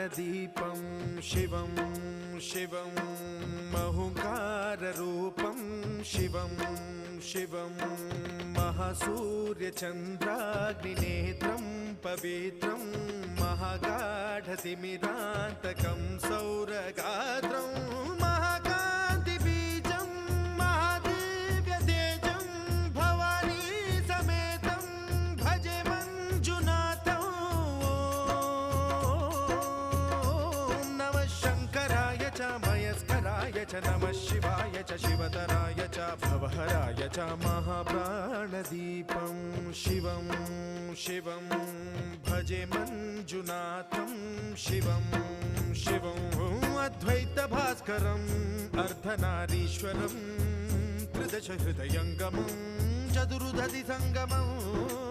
महाप्राणदीपं शिवं शिवं महुङ्काररूपं शिवं शिवं महासूर्यचन्द्राग्निनेत्रं पवित्रं महागाढतिमिरान्तकं सौरगात्रं महाकान्तिबीजं महादिव्यतेजं भवानी समेतं भजे मञ्जुनाथं। ॐ नमः शङ्कराय च मयस्कराय च नमः शिवाय च शिवतराय च भवहराय च महाप्राणदीपं शिवं शिवं भजे मञ्जुनाथं शिवं शिवं अद्वैतभास्करम् अर्धनारीश्वरं त्रिदश हृदयङ्गमं चतुर्दधि सङ्गमम्